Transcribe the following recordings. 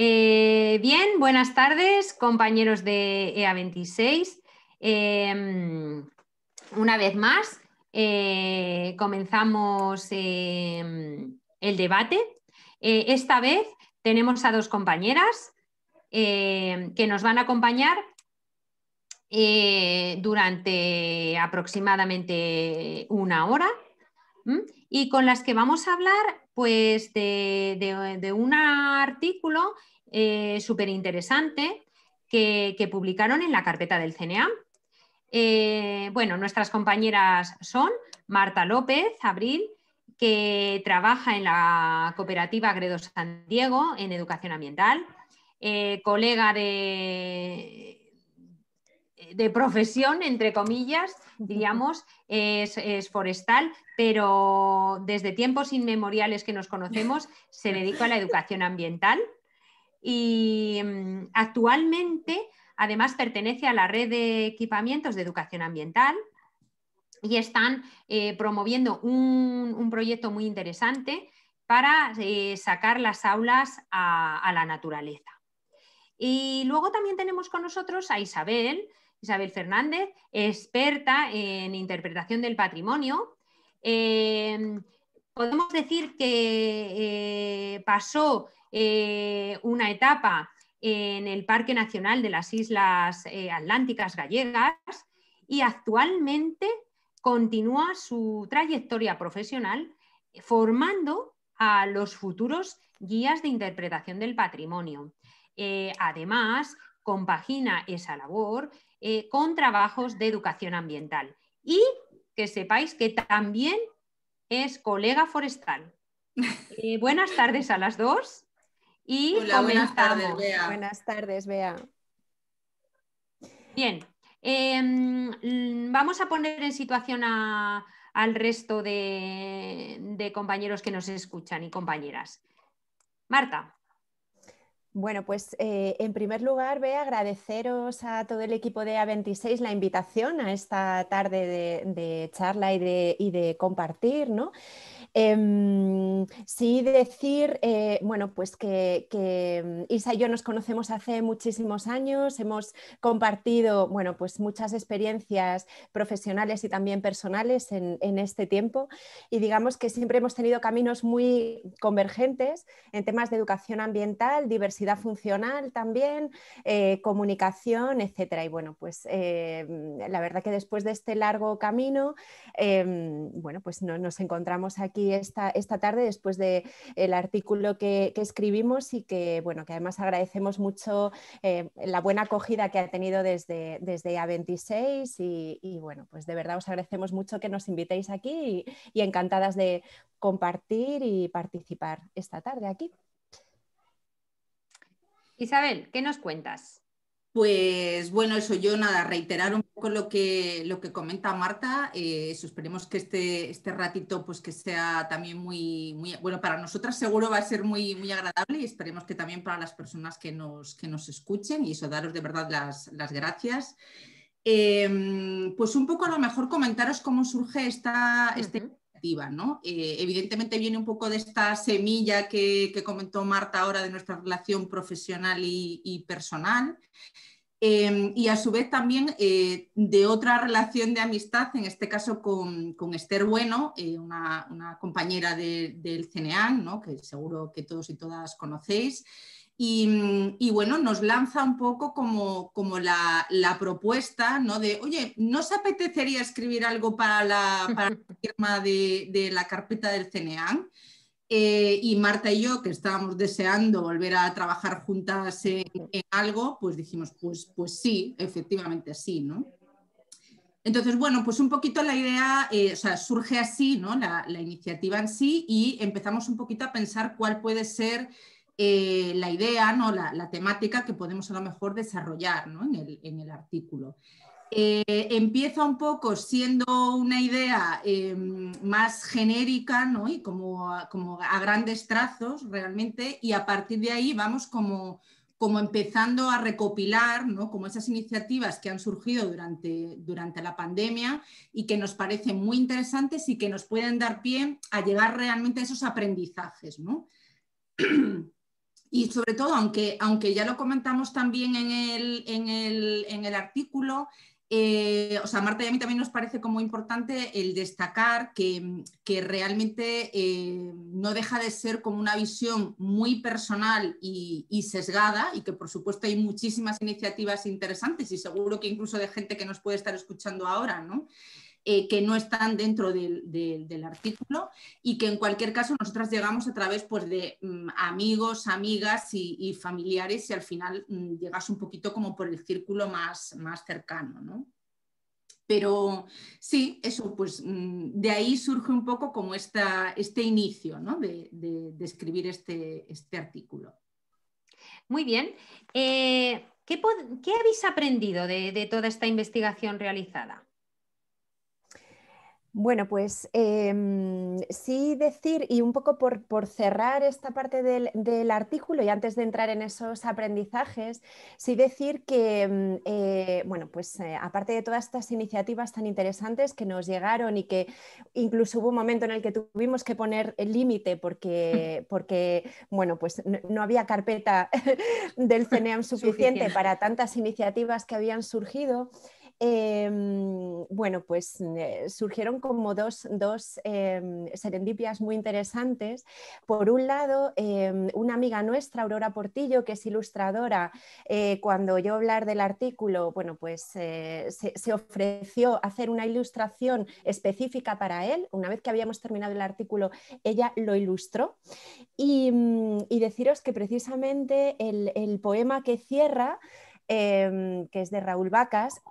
Bien, buenas tardes, compañeros de EA26. Una vez más, comenzamos el debate. Esta vez tenemos a dos compañeras que nos van a acompañar durante aproximadamente una hora. Y con las que vamos a hablar pues, de un artículo súper interesante que publicaron en la carpeta del CNA. Bueno, nuestras compañeras son Marta López Abril, que trabaja en la cooperativa Gredo San Diego en educación ambiental, colega de profesión, entre comillas, diríamos, es forestal, pero desde tiempos inmemoriales que nos conocemos se dedica a la educación ambiental y actualmente además pertenece a la red de equipamientos de educación ambiental y están promoviendo un proyecto muy interesante para sacar las aulas a la naturaleza. Y luego también tenemos con nosotros a Isabel Fernández, experta en interpretación del patrimonio. Podemos decir que pasó una etapa en el Parque Nacional de las Islas Atlánticas Gallegas y actualmente continúa su trayectoria profesional formando a los futuros guías de interpretación del patrimonio. Además, compagina esa labor con trabajos de educación ambiental. Y que sepáis que también es colega forestal. Buenas tardes a las dos. Y hola, buenas tardes, Bea. Buenas tardes, Bea. Bien, vamos a poner en situación al resto de compañeros que nos escuchan y compañeras. Marta. Bueno, pues en primer lugar, Bea, agradeceros a todo el equipo de A26 la invitación a esta tarde de charla y de compartir, ¿no? Sí decir, bueno, pues que Isa y yo nos conocemos hace muchísimos años, hemos compartido, bueno, pues muchas experiencias profesionales y también personales en este tiempo y digamos que siempre hemos tenido caminos muy convergentes en temas de educación ambiental, diversidad funcional también, comunicación, etcétera. Y bueno, pues la verdad que después de este largo camino, bueno, pues nos encontramos aquí esta tarde después del artículo que escribimos y que, bueno, que además agradecemos mucho la buena acogida que ha tenido desde A26 y bueno, pues de verdad os agradecemos mucho que nos invitéis aquí y encantadas de compartir y participar esta tarde aquí. Isabel, ¿qué nos cuentas? Pues bueno, eso yo nada, reiterar un poco lo que comenta Marta, eso, esperemos que este ratito pues que sea también muy, bueno, para nosotras seguro va a ser muy, muy agradable y esperemos que también para las personas que nos escuchen y eso, daros de verdad las gracias. Pues un poco a lo mejor comentaros cómo surge esta iniciativa, ¿no? Evidentemente viene un poco de esta semilla que comentó Marta ahora de nuestra relación profesional y personal. Y a su vez también de otra relación de amistad, en este caso con Esther Bueno, una compañera del CNEAN, ¿no? Que seguro que todos y todas conocéis. Y bueno, nos lanza un poco como la propuesta, ¿no? De, oye, ¿no os apetecería escribir algo para la firma de la carpeta del CNEAN? Y Marta y yo, que estábamos deseando volver a trabajar juntas en algo, pues dijimos, pues sí, efectivamente sí, ¿no? Entonces, bueno, pues un poquito la idea, o sea, surge así, ¿no? La iniciativa en sí y empezamos un poquito a pensar cuál puede ser la idea, ¿no? La temática que podemos a lo mejor desarrollar, ¿no? en el artículo. Empieza un poco siendo una idea más genérica, ¿no? Y como a grandes trazos realmente, y a partir de ahí vamos como empezando a recopilar, ¿no? Como esas iniciativas que han surgido durante la pandemia y que nos parecen muy interesantes y que nos pueden dar pie a llegar realmente a esos aprendizajes, ¿no? Y sobre todo, aunque ya lo comentamos también en el artículo, o sea, Marta y a mí también nos parece como importante el destacar que realmente no deja de ser como una visión muy personal y sesgada, y que por supuesto hay muchísimas iniciativas interesantes y seguro que incluso de gente que nos puede estar escuchando ahora, ¿no? Que no están dentro del artículo, y que en cualquier caso nosotras llegamos a través pues, de amigos, amigas y familiares, y al final llegas un poquito como por el círculo más cercano, ¿no? Pero sí, eso, pues de ahí surge un poco como este inicio, ¿no? de escribir este artículo. Muy bien. ¿Qué habéis aprendido de toda esta investigación realizada? Bueno, pues sí decir, y un poco por cerrar esta parte del artículo y antes de entrar en esos aprendizajes, sí decir que, bueno, pues aparte de todas estas iniciativas tan interesantes que nos llegaron y que incluso hubo un momento en el que tuvimos que poner el límite porque, bueno, pues no había carpeta del CNEAM suficiente para tantas iniciativas que habían surgido. Bueno, pues surgieron como dos serendipias muy interesantes. Por un lado, una amiga nuestra, Aurora Portillo, que es ilustradora, cuando oyó hablar del artículo, bueno, pues se ofreció a hacer una ilustración específica para él. Una vez que habíamos terminado el artículo, ella lo ilustró. Y deciros que precisamente el poema que cierra, que es de Raúl Vacas,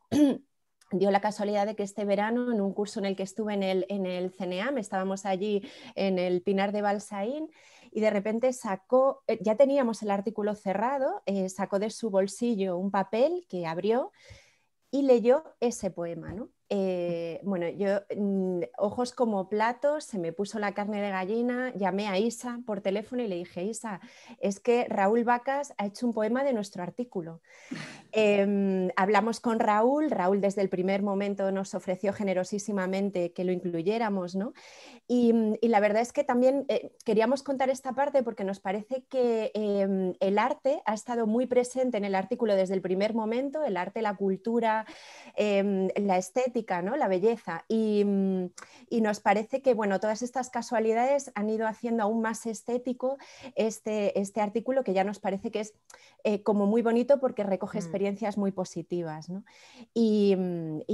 dio la casualidad de que este verano, en un curso en el que estuve en el CNEAM, estábamos allí en el Pinar de Balsaín, y de repente sacó, ya teníamos el artículo cerrado, sacó de su bolsillo un papel que abrió y leyó ese poema, ¿no? Bueno, yo, ojos como platos, se me puso la carne de gallina, llamé a Isa por teléfono y le dije: Isa, es que Raúl Vacas ha hecho un poema de nuestro artículo. Hablamos con Raúl desde el primer momento nos ofreció generosísimamente que lo incluyéramos, ¿no? Y la verdad es que también queríamos contar esta parte porque nos parece que el arte ha estado muy presente en el artículo desde el primer momento, el arte, la cultura, la estética, ¿no? La belleza. Y nos parece que, bueno, todas estas casualidades han ido haciendo aún más estético este artículo, que ya nos parece que es como muy bonito porque recoge experiencias muy positivas, ¿no? Y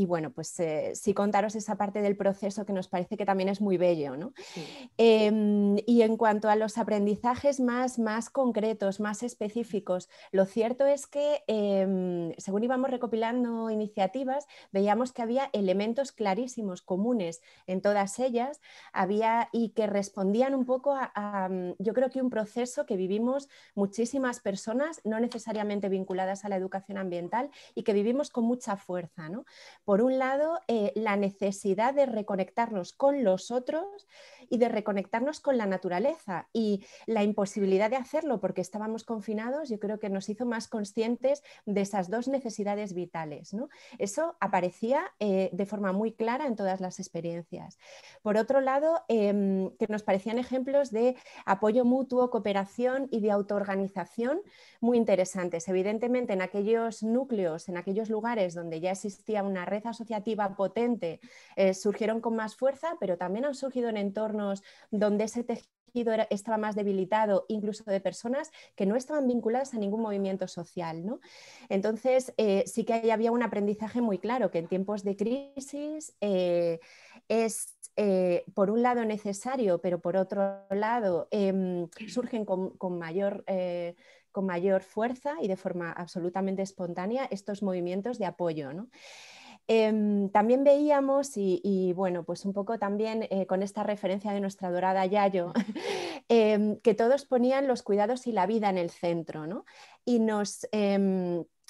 bueno, pues sí contaros esa parte del proceso que nos parece que también es muy bello, ¿no? Sí. Y en cuanto a los aprendizajes más concretos, más específicos, lo cierto es que según íbamos recopilando iniciativas, veíamos que había elementos clarísimos, comunes en todas ellas, y que respondían un poco yo creo que un proceso que vivimos muchísimas personas, no necesariamente vinculadas a la educación ambiental, y que vivimos con mucha fuerza, ¿no? Por un lado, la necesidad de reconectarnos con los otros y de reconectarnos con la naturaleza, y la imposibilidad de hacerlo porque estábamos confinados, yo creo que nos hizo más conscientes de esas dos necesidades vitales, ¿no? Eso aparecía de forma muy clara en todas las experiencias. Por otro lado, que nos parecían ejemplos de apoyo mutuo, cooperación y de autoorganización muy interesantes. Evidentemente, en aquellos núcleos, en aquellos lugares donde ya existía una red asociativa potente, surgieron con más fuerza, pero también han surgido en entornos donde ese tejido estaba más debilitado, incluso de personas que no estaban vinculadas a ningún movimiento social, ¿no? Entonces, sí que ahí había un aprendizaje muy claro, que en tiempos de crisis es, por un lado, necesario, pero por otro lado, surgen con mayor fuerza y de forma absolutamente espontánea estos movimientos de apoyo, ¿no? También veíamos, y bueno, pues un poco también con esta referencia de nuestra adorada Yayo, que todos ponían los cuidados y la vida en el centro, ¿no? Y nos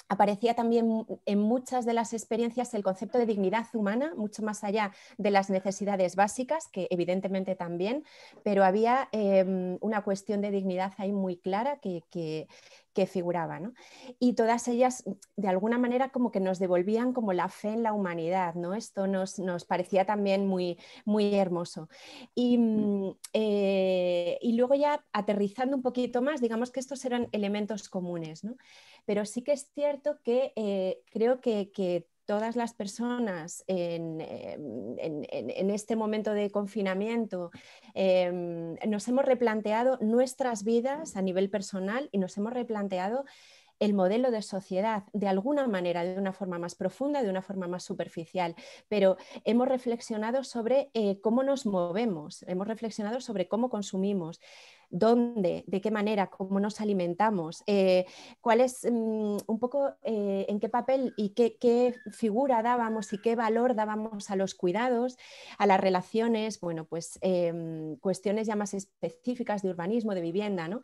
aparecía también en muchas de las experiencias el concepto de dignidad humana, mucho más allá de las necesidades básicas, que evidentemente también, pero había una cuestión de dignidad ahí muy clara que figuraba, ¿no? Y todas ellas de alguna manera como que nos devolvían como la fe en la humanidad, ¿no? Esto nos parecía también muy, muy hermoso. Y Y luego ya aterrizando un poquito más, digamos que estos eran elementos comunes, ¿no? Pero sí que es cierto que creo que todas las personas en este momento de confinamiento nos hemos replanteado nuestras vidas a nivel personal y nos hemos replanteado el modelo de sociedad de alguna manera, de una forma más profunda, de una forma más superficial, pero hemos reflexionado sobre cómo nos movemos, hemos reflexionado sobre cómo consumimos, dónde, de qué manera, cómo nos alimentamos, cuál es un poco en qué papel y qué figura dábamos y qué valor dábamos a los cuidados, a las relaciones, bueno, pues cuestiones ya más específicas de urbanismo, de vivienda, ¿no?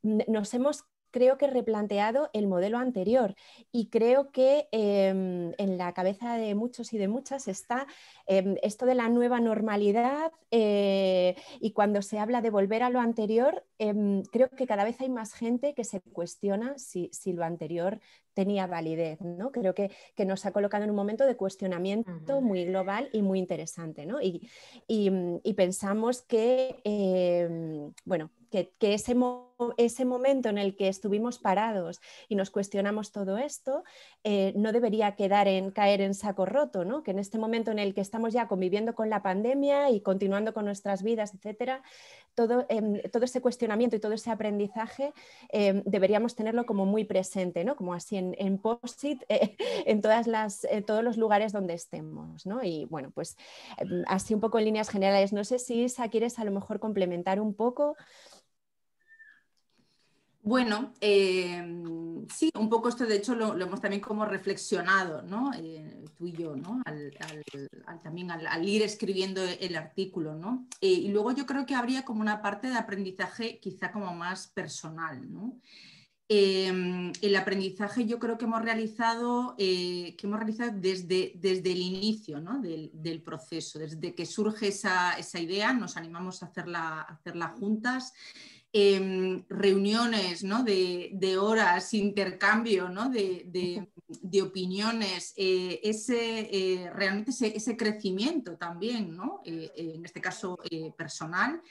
Nos hemos, creo que, replanteado el modelo anterior y creo que en la cabeza de muchos y de muchas está esto de la nueva normalidad y cuando se habla de volver a lo anterior, creo que cada vez hay más gente que se cuestiona si lo anterior tenía validez, ¿no? Creo que nos ha colocado en un momento de cuestionamiento muy global y muy interesante, ¿no? Y pensamos que, bueno, que ese momento en el que estuvimos parados y nos cuestionamos todo esto no debería caer en saco roto, ¿no? Que en este momento en el que estamos ya conviviendo con la pandemia y continuando con nuestras vidas, etcétera, todo ese cuestionamiento y todo ese aprendizaje deberíamos tenerlo como muy presente, ¿no? Como así en post-it en todos los lugares donde estemos, ¿no? Y bueno, pues así un poco en líneas generales. No sé si, Isa, quieres a lo mejor complementar un poco. Bueno, sí, un poco esto de hecho lo hemos también como reflexionado, ¿no? Tú y yo, ¿no? También al ir escribiendo el artículo, ¿no? Y luego yo creo que habría como una parte de aprendizaje quizá como más personal, ¿no? El aprendizaje yo creo que hemos realizado desde el inicio, ¿no? del proceso, desde que surge esa idea, nos animamos a hacerla juntas. Reuniones, ¿no? de horas, intercambio, ¿no? de opiniones, realmente ese crecimiento también, ¿no? En este caso personal.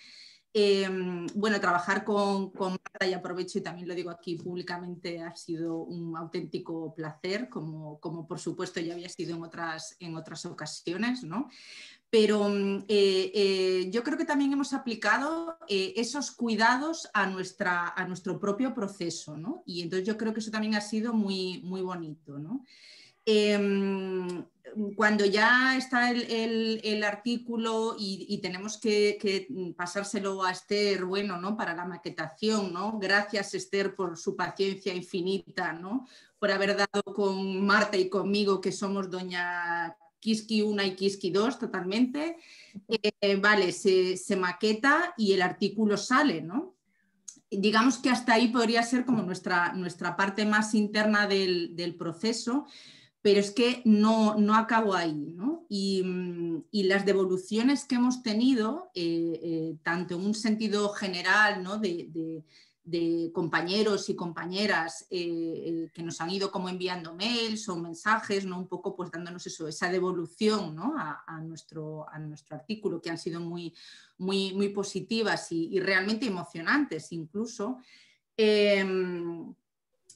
Bueno, trabajar con Marta, y aprovecho y también lo digo aquí públicamente, ha sido un auténtico placer, como por supuesto ya había sido en otras ocasiones, ¿no? Pero yo creo que también hemos aplicado esos cuidados a nuestro propio proceso, ¿no? Y entonces yo creo que eso también ha sido muy, muy bonito, ¿no? Cuando ya está el artículo y tenemos que pasárselo a Esther, bueno, ¿no? Para la maquetación, ¿no? Gracias, Esther, por su paciencia infinita, ¿no? Por haber dado con Marta y conmigo, que somos doña Kiski 1 y Kiski 2 totalmente. Vale, se maqueta y el artículo sale, ¿no? Digamos que hasta ahí podría ser como nuestra parte más interna del proceso, pero es que no acabo ahí, ¿no? Y las devoluciones que hemos tenido, tanto en un sentido general, ¿no? de compañeros y compañeras que nos han ido como enviando mails o mensajes, ¿no? Un poco pues dándonos esa devolución, ¿no? a nuestro artículo, que han sido muy, muy, muy positivas y realmente emocionantes incluso.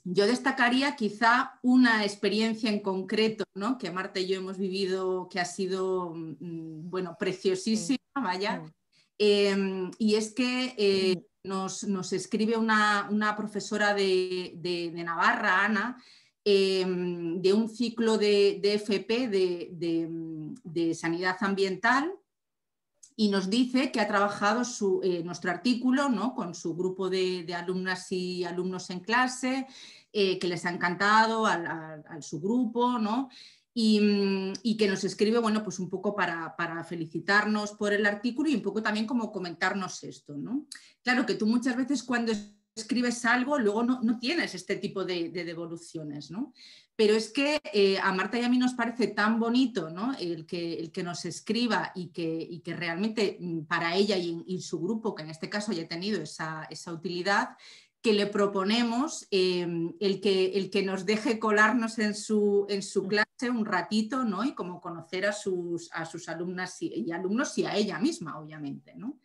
Yo destacaría quizá una experiencia en concreto, ¿no? Que Marta y yo hemos vivido, que ha sido, bueno, preciosísima, vaya. Y es que nos escribe una profesora de Navarra, Ana, de un ciclo de FP de sanidad ambiental, y nos dice que ha trabajado nuestro artículo, ¿no? Con su grupo de alumnas y alumnos en clase, que les ha encantado a su grupo, ¿no? Y que nos escribe, bueno, pues un poco para felicitarnos por el artículo y un poco también como comentarnos esto, ¿no? Claro que tú muchas veces cuando escribes algo luego no tienes este tipo de devoluciones, ¿no? Pero es que a Marta y a mí nos parece tan bonito, ¿no? el que nos escriba y que realmente para ella y su grupo, que en este caso haya tenido esa utilidad, que le proponemos el que nos deje colarnos en su clase un ratito, ¿no? Y como conocer a sus alumnas y alumnos y a ella misma, obviamente, ¿no?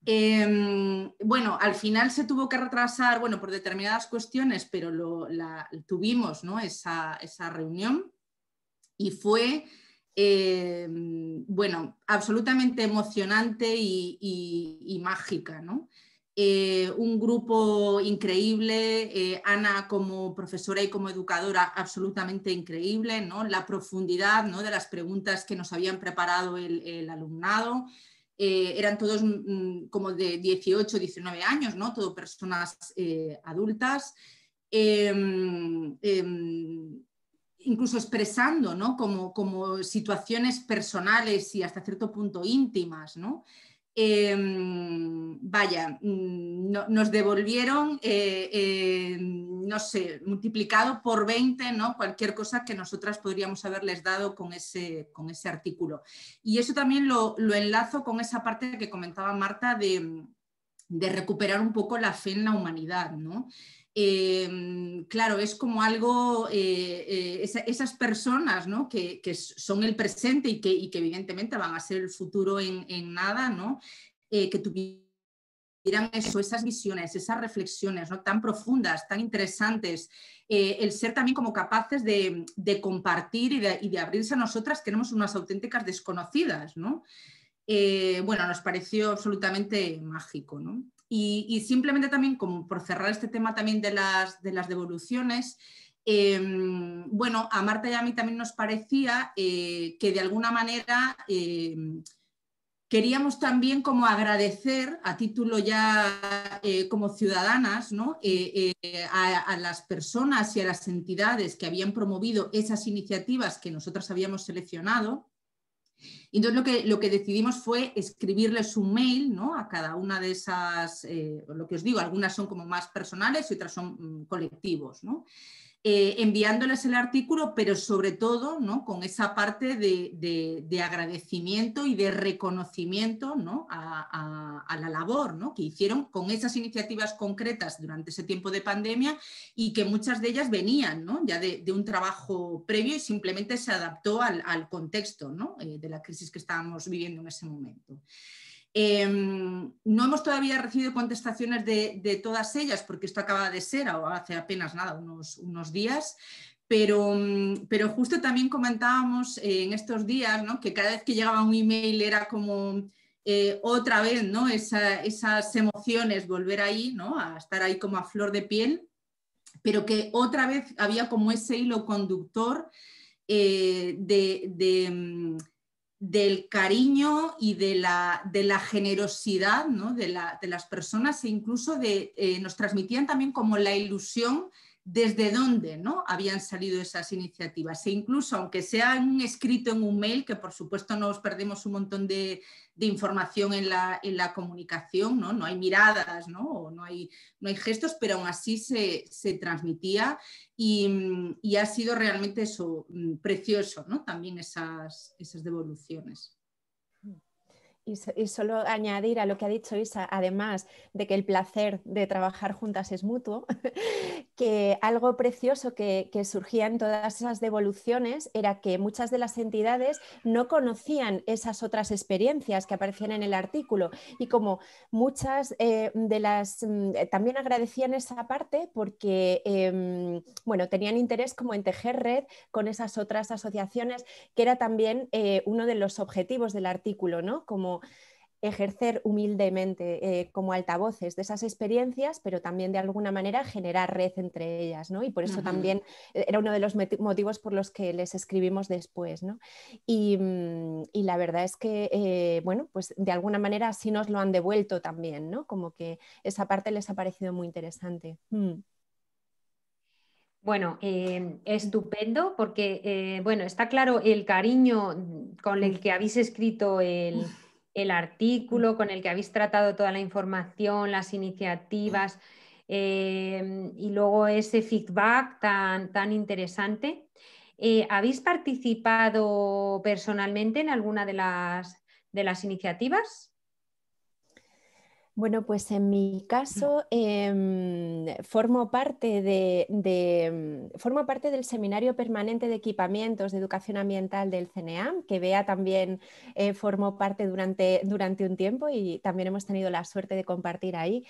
Bueno, al final se tuvo que retrasar, bueno, por determinadas cuestiones, pero tuvimos, ¿no? esa reunión y fue, bueno, absolutamente emocionante y mágica, ¿no? Un grupo increíble, Ana como profesora y como educadora absolutamente increíble, ¿no? La profundidad, ¿no?, de las preguntas que nos habían preparado el alumnado. Eran todos como de 18, 19 años, ¿no? Todo personas adultas. Incluso expresando, ¿no?, como situaciones personales y hasta cierto punto íntimas, ¿no? Vaya, nos devolvieron, no sé, multiplicado por 20, ¿no?, cualquier cosa que nosotras podríamos haberles dado con ese artículo. Y eso también lo enlazo con esa parte que comentaba Marta de recuperar un poco la fe en la humanidad, ¿no? Claro, es como algo, esas personas, ¿no?, que son el presente y que evidentemente van a ser el futuro en nada, ¿no? Que tuvieran esas visiones, esas reflexiones, ¿no?, tan profundas, tan interesantes, el ser también como capaces de compartir y de abrirse a nosotras, que éramos unas auténticas desconocidas, ¿no? Bueno, nos pareció absolutamente mágico, ¿no? Y simplemente también, como por cerrar este tema también de las devoluciones, bueno, a Marta y a mí también nos parecía que de alguna manera queríamos también como agradecer a título ya como ciudadanas, ¿no?, a las personas y a las entidades que habían promovido esas iniciativas que nosotras habíamos seleccionado. Entonces lo que decidimos fue escribirles un mail, ¿no?, a cada una de esas, lo que os digo, algunas son como más personales y otras son colectivos, ¿no? Enviándoles el artículo, pero sobre todo, ¿no?, con esa parte de agradecimiento y de reconocimiento, ¿no?, a la labor, ¿no?, que hicieron con esas iniciativas concretas durante ese tiempo de pandemia y que muchas de ellas venían, ¿no?, ya de un trabajo previo y simplemente se adaptó al contexto, ¿no?, de la crisis que estábamos viviendo en ese momento. No hemos todavía recibido contestaciones de todas ellas porque esto acaba de ser o hace apenas nada, unos días, pero justo también comentábamos en estos días, ¿no?, que cada vez que llegaba un email era como otra vez, ¿no?, esas emociones, volver ahí, ¿no?, a estar ahí como a flor de piel, pero que otra vez había como ese hilo conductor del cariño y de la generosidad, ¿no?, de las personas, e incluso nos transmitían también como la ilusión desde dónde, ¿no?, habían salido esas iniciativas. E incluso, aunque sea un escrito en un mail, que por supuesto nos perdemos un montón de información en la comunicación, ¿no? No hay miradas, ¿no?, o no hay gestos, pero aún así se transmitía y ha sido realmente eso, precioso, ¿no?, también esas devoluciones. Y solo añadir a lo que ha dicho Isa, además de que el placer de trabajar juntas es mutuo, que algo precioso que surgía en todas esas devoluciones era que muchas de las entidades no conocían esas otras experiencias que aparecían en el artículo, y como muchas de las también agradecían esa parte porque bueno, tenían interés como en tejer red con esas otras asociaciones, que era también uno de los objetivos del artículo, ¿no?, como ejercer humildemente como altavoces de esas experiencias, pero también de alguna manera generar red entre ellas, ¿no? Y por eso también era uno de los motivos por los que les escribimos después, ¿no? Y la verdad es que, bueno, pues de alguna manera así nos lo han devuelto también, ¿no? Como que esa parte les ha parecido muy interesante. Bueno, estupendo porque, bueno, está claro el cariño con el que habéis escrito el artículo, con el que habéis tratado toda la información, las iniciativas y luego ese feedback tan interesante. ¿Habéis participado personalmente en alguna de las iniciativas? Bueno, pues en mi caso formo parte formo parte del Seminario Permanente de Equipamientos de Educación Ambiental del CNEAM, que Bea también formó parte durante un tiempo y también hemos tenido la suerte de compartir ahí.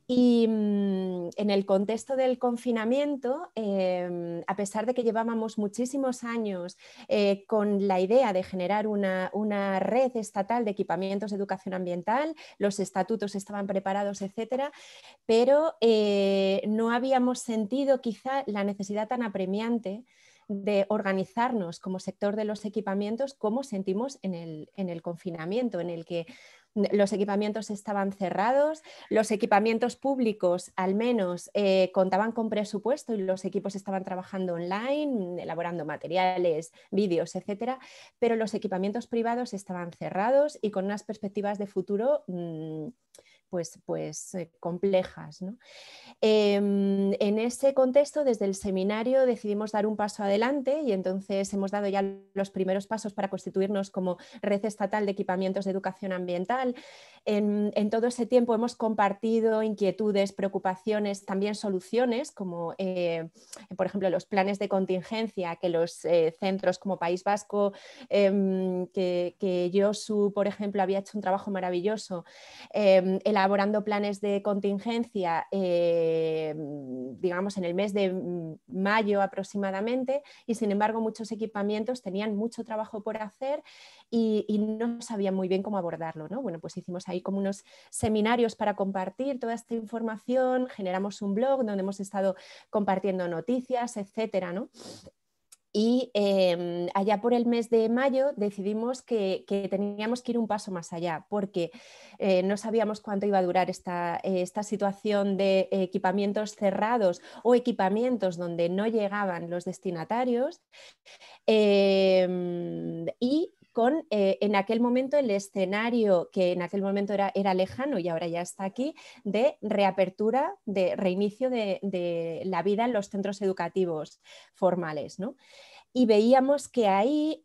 Y en el contexto del confinamiento, a pesar de que llevábamos muchísimos años con la idea de generar una red estatal de equipamientos de educación ambiental, los estatutos estaban preparados, etcétera, pero no habíamos sentido quizá la necesidad tan apremiante de organizarnos como sector de los equipamientos como sentimos en el confinamiento, en el que los equipamientos estaban cerrados, los equipamientos públicos al menos contaban con presupuesto y los equipos estaban trabajando online, elaborando materiales, vídeos, etcétera, pero los equipamientos privados estaban cerrados y con unas perspectivas de futuro complejas, ¿no? En ese contexto, desde el seminario decidimos dar un paso adelante y entonces hemos dado ya los primeros pasos para constituirnos como red estatal de equipamientos de educación ambiental. En todo ese tiempo hemos compartido inquietudes, preocupaciones, también soluciones, como por ejemplo los planes de contingencia que los centros como País Vasco, que Josu, por ejemplo, había hecho un trabajo maravilloso elaborando planes de contingencia, digamos, en el mes de mayo aproximadamente, y sin embargo muchos equipamientos tenían mucho trabajo por hacer y no sabían muy bien cómo abordarlo, ¿no? Bueno, pues hicimos ahí como unos seminarios para compartir toda esta información, generamos un blog donde hemos estado compartiendo noticias, etcétera, ¿no? Y allá por el mes de mayo decidimos que teníamos que ir un paso más allá porque no sabíamos cuánto iba a durar esta situación de equipamientos cerrados o equipamientos donde no llegaban los destinatarios y con en aquel momento el escenario que en aquel momento era lejano y ahora ya está aquí, de reapertura, de reinicio de la vida en los centros educativos formales, ¿no? Y veíamos que ahí,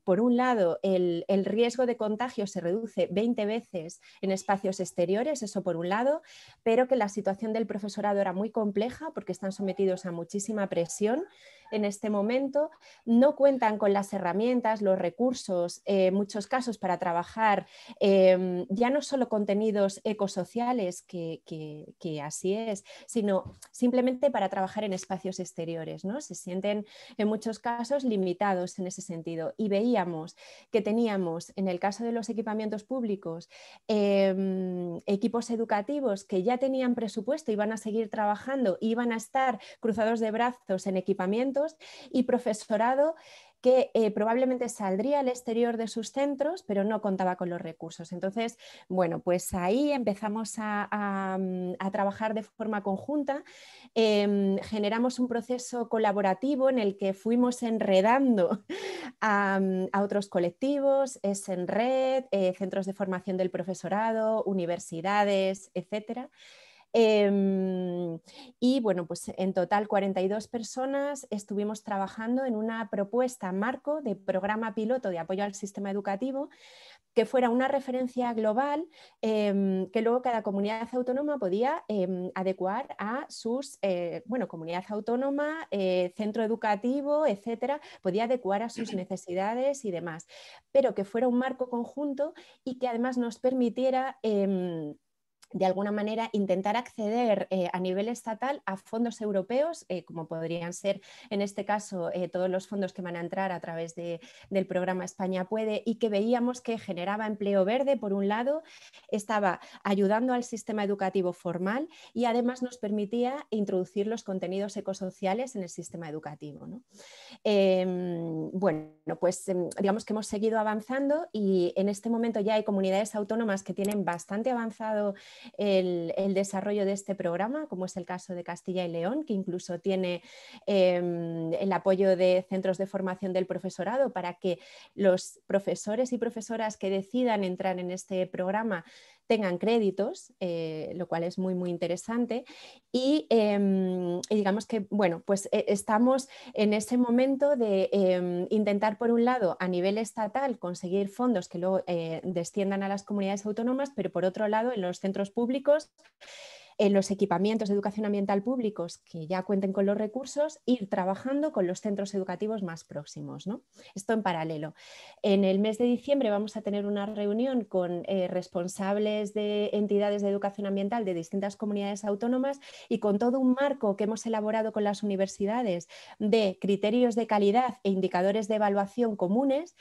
por un lado, el riesgo de contagio se reduce 20 veces en espacios exteriores, eso por un lado, pero que la situación del profesorado era muy compleja porque están sometidos a muchísima presión en este momento, no cuentan con las herramientas, los recursos, en muchos casos para trabajar ya no solo contenidos ecosociales, que así es, sino simplemente para trabajar en espacios exteriores, ¿no? Se sienten en muchos casos limitados en ese sentido y veíamos que teníamos en el caso de los equipamientos públicos equipos educativos que ya tenían presupuesto, iban a seguir trabajando, iban a estar cruzados de brazos en equipamientos y profesorado que probablemente saldría al exterior de sus centros, pero no contaba con los recursos. Entonces, bueno, pues ahí empezamos a trabajar de forma conjunta, generamos un proceso colaborativo en el que fuimos enredando a otros colectivos, ESENRED, centros de formación del profesorado, universidades, etcétera. Y bueno, pues en total 42 personas estuvimos trabajando en una propuesta marco de programa piloto de apoyo al sistema educativo que fuera una referencia global que luego cada comunidad autónoma podía adecuar a sus, comunidad autónoma, centro educativo, etcétera, podía adecuar a sus necesidades y demás, pero que fuera un marco conjunto y que además nos permitiera de alguna manera intentar acceder a nivel estatal a fondos europeos, como podrían ser en este caso todos los fondos que van a entrar a través del programa España Puede, y que veíamos que generaba empleo verde, por un lado, estaba ayudando al sistema educativo formal y además nos permitía introducir los contenidos ecosociales en el sistema educativo, ¿no? Bueno, pues digamos que hemos seguido avanzando y en este momento ya hay comunidades autónomas que tienen bastante avanzado el desarrollo de este programa, como es el caso de Castilla y León, que incluso tiene el apoyo de centros de formación del profesorado para que los profesores y profesoras que decidan entrar en este programa tengan créditos, lo cual es muy, muy interesante. Y digamos que, bueno, pues estamos en ese momento de intentar, por un lado, a nivel estatal, conseguir fondos que luego desciendan a las comunidades autónomas, pero por otro lado, en los centros públicos, en los equipamientos de educación ambiental públicos que ya cuenten con los recursos, ir trabajando con los centros educativos más próximos, ¿no? Esto en paralelo. En el mes de diciembre vamos a tener una reunión con responsables de entidades de educación ambiental de distintas comunidades autónomas y con todo un marco que hemos elaborado con las universidades de criterios de calidad e indicadores de evaluación comunes.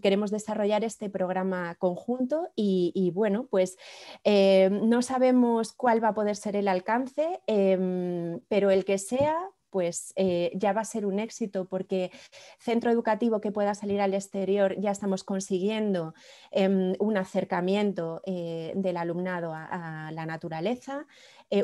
Queremos desarrollar este programa conjunto y bueno, pues no sabemos cuál va a poder ser el alcance, pero el que sea, pues ya va a ser un éxito, porque centro educativo que pueda salir al exterior ya estamos consiguiendo un acercamiento del alumnado a la naturaleza,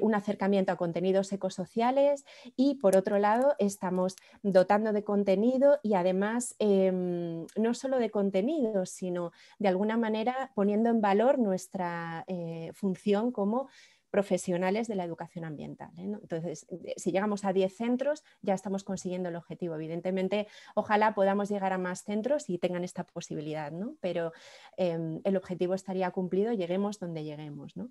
un acercamiento a contenidos ecosociales y por otro lado estamos dotando de contenido y además no solo de contenido, sino de alguna manera poniendo en valor nuestra función como profesionales de la educación ambiental, ¿no? Entonces, si llegamos a 10 centros, ya estamos consiguiendo el objetivo. Evidentemente, ojalá podamos llegar a más centros y tengan esta posibilidad, ¿no? Pero el objetivo estaría cumplido, lleguemos donde lleguemos, ¿no?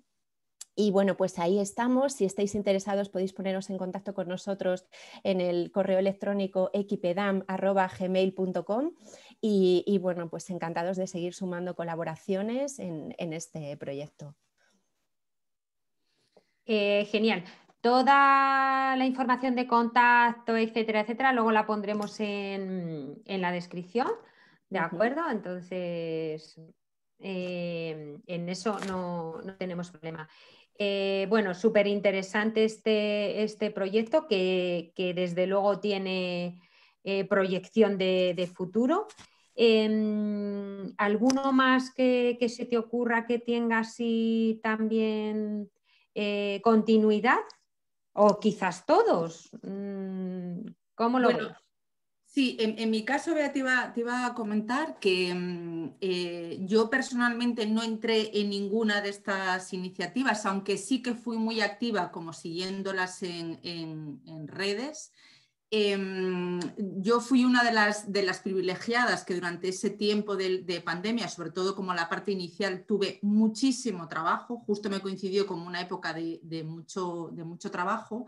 Y bueno, pues ahí estamos. Si estáis interesados podéis poneros en contacto con nosotros en el correo electrónico equipedam@gmail.com y bueno, pues encantados de seguir sumando colaboraciones en este proyecto. Genial. Toda la información de contacto, etcétera, etcétera, luego la pondremos en la descripción, ¿de acuerdo? Entonces, en eso no tenemos problema. Bueno, súper interesante este proyecto que desde luego tiene proyección de futuro. ¿Alguno más que se te ocurra que tenga así también continuidad? O quizás todos. ¿Cómo lo ves? Sí, en mi caso, Bea, te iba a comentar que yo personalmente no entré en ninguna de estas iniciativas, aunque sí que fui muy activa como siguiéndolas en redes. Yo fui una de las privilegiadas que durante ese tiempo de pandemia, sobre todo como la parte inicial, tuve muchísimo trabajo, justo me coincidió como una época de mucho trabajo.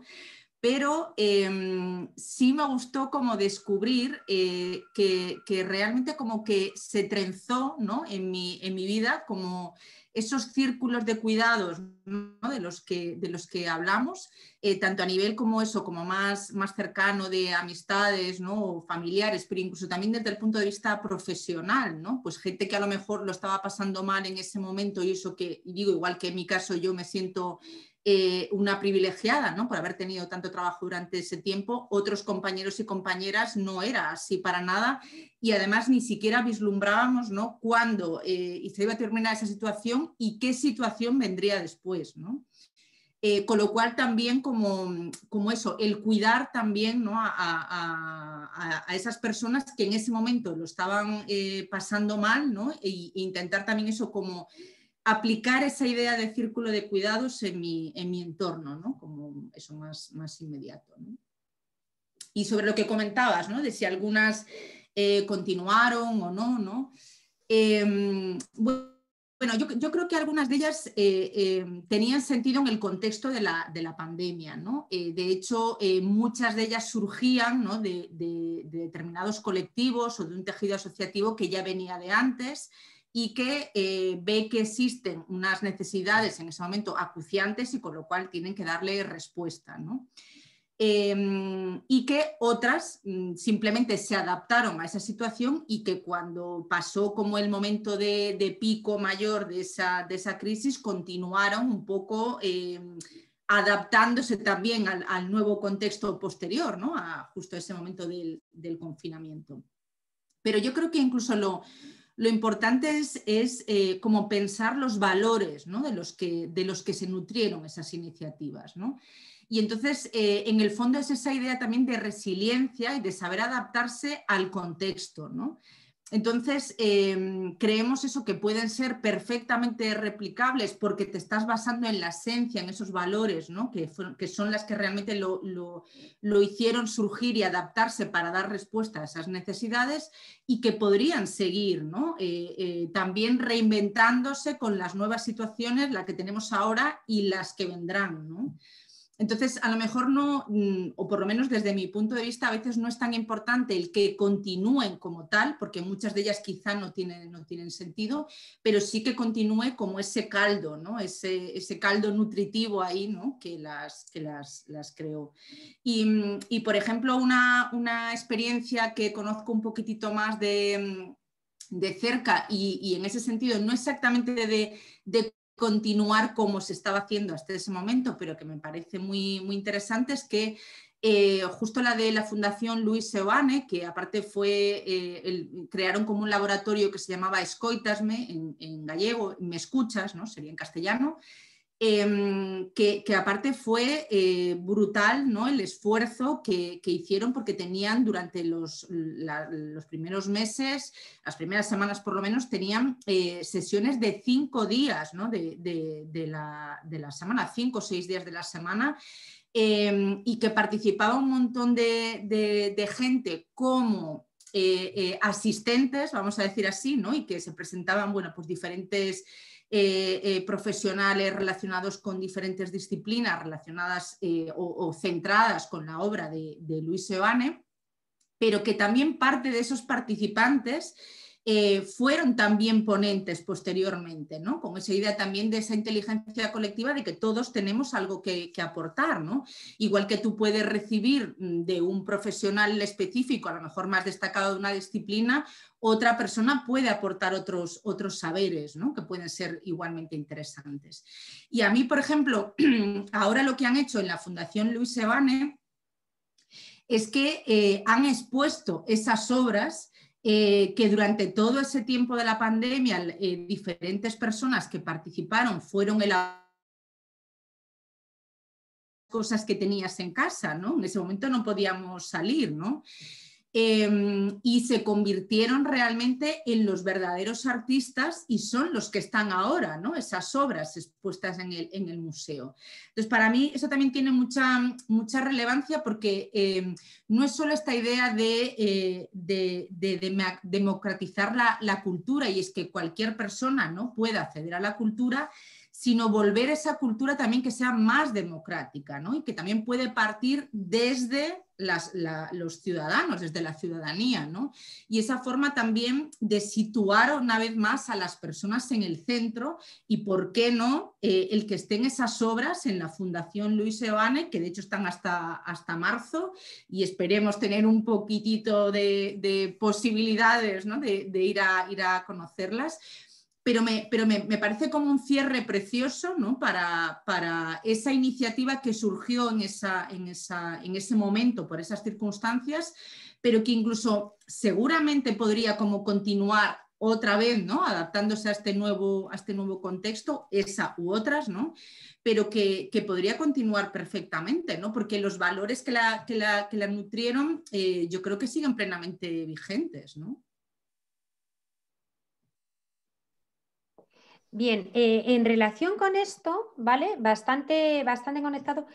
Pero sí me gustó como descubrir que realmente como que se trenzó, ¿no? en mi vida como esos círculos de cuidados, ¿no? de los que hablamos, tanto a nivel como eso, como más cercano de amistades, ¿no? o familiares, pero incluso también desde el punto de vista profesional, ¿no? Pues gente que a lo mejor lo estaba pasando mal en ese momento y eso que, y digo, igual que en mi caso yo me siento una privilegiada, ¿no? por haber tenido tanto trabajo durante ese tiempo. Otros compañeros y compañeras no era así para nada y además ni siquiera vislumbrábamos, ¿no? cuándo se iba a terminar esa situación y qué situación vendría después, ¿no? Con lo cual también como eso, el cuidar también, ¿no? a esas personas que en ese momento lo estaban pasando mal, ¿no? e intentar también eso como aplicar esa idea de círculo de cuidados en mi entorno, ¿no? como eso más inmediato, ¿no? Y sobre lo que comentabas, ¿no? de si algunas continuaron o no, ¿no? Bueno, yo creo que algunas de ellas tenían sentido en el contexto de la pandemia, ¿no? De hecho, muchas de ellas surgían, ¿no? de determinados colectivos o de un tejido asociativo que ya venía de antes y que ve que existen unas necesidades en ese momento acuciantes y con lo cual tienen que darle respuesta, ¿no? Y que otras simplemente se adaptaron a esa situación y que cuando pasó como el momento de pico mayor de esa crisis continuaron un poco adaptándose también al nuevo contexto posterior, ¿no? a justo ese momento del confinamiento. Pero yo creo que incluso lo importante es como pensar los valores, ¿no? de los que se nutrieron esas iniciativas, ¿no? Y entonces, en el fondo es esa idea también de resiliencia y de saber adaptarse al contexto, ¿no? Entonces, creemos eso, que pueden ser perfectamente replicables porque te estás basando en la esencia, en esos valores, ¿no? que son las que realmente lo hicieron surgir y adaptarse para dar respuesta a esas necesidades, y que podrían seguir, ¿no? También reinventándose con las nuevas situaciones, la que tenemos ahora y las que vendrán, ¿no? Entonces, a lo mejor no, o por lo menos desde mi punto de vista, a veces no es tan importante el que continúen como tal, porque muchas de ellas quizá no tienen sentido, pero sí que continúe como ese caldo, ¿no? Ese caldo nutritivo ahí, ¿no? que las creó. Y, por ejemplo, una experiencia que conozco un poquitito más de cerca, y en ese sentido no exactamente de continuar como se estaba haciendo hasta ese momento, pero que me parece muy, muy interesante, es que justo la de la Fundación Luis Seoane, que aparte crearon como un laboratorio que se llamaba Escoitasme en gallego, me escuchas, ¿no? Sería en castellano, que aparte fue brutal, ¿no? El esfuerzo que hicieron, porque tenían durante los primeros meses, las primeras semanas por lo menos, tenían sesiones de 5 días, ¿no? de la semana, 5 o 6 días de la semana, y que participaba un montón de gente como asistentes, vamos a decir así, ¿no? Y que se presentaban, bueno, pues diferentes profesionales relacionados con diferentes disciplinas relacionadas o centradas con la obra de Luis Seoane, pero que también parte de esos participantes fueron también ponentes posteriormente, ¿no? Con esa idea también de esa inteligencia colectiva, de que todos tenemos algo que aportar, ¿no? Igual que tú puedes recibir de un profesional específico, a lo mejor más destacado de una disciplina, otra persona puede aportar otros saberes, ¿no? Que pueden ser igualmente interesantes. Y a mí, por ejemplo, ahora lo que han hecho en la Fundación Luis Seoane es que han expuesto esas obras que durante todo ese tiempo de la pandemia diferentes personas que participaron fueron cosas que tenías en casa, ¿no? En ese momento no podíamos salir, ¿no? Y se convirtieron realmente en los verdaderos artistas, y son los que están ahora, ¿no? Esas obras expuestas en el museo. Entonces, para mí eso también tiene mucha relevancia, porque no es solo esta idea de democratizar la cultura, y es que cualquier persona, ¿no?, pueda acceder a la cultura, sino volver esa cultura también que sea más democrática, ¿no? Y que también puede partir desde los ciudadanos, desde la ciudadanía, ¿no? Y esa forma también de situar una vez más a las personas en el centro, y por qué no el que estén esas obras en la Fundación Luis Seoane, que de hecho están hasta marzo, y esperemos tener un poquitito de posibilidades, ¿no?, de ir a conocerlas. Pero me parece como un cierre precioso, ¿no?, para esa iniciativa que surgió en ese momento por esas circunstancias, pero que incluso seguramente podría como continuar otra vez, ¿no?, adaptándose a este nuevo contexto, esa u otras, ¿no?, pero que podría continuar perfectamente, ¿no?, porque los valores que la nutrieron yo creo que siguen plenamente vigentes, ¿no? Bien, en relación con esto, ¿vale? Bastante conectado.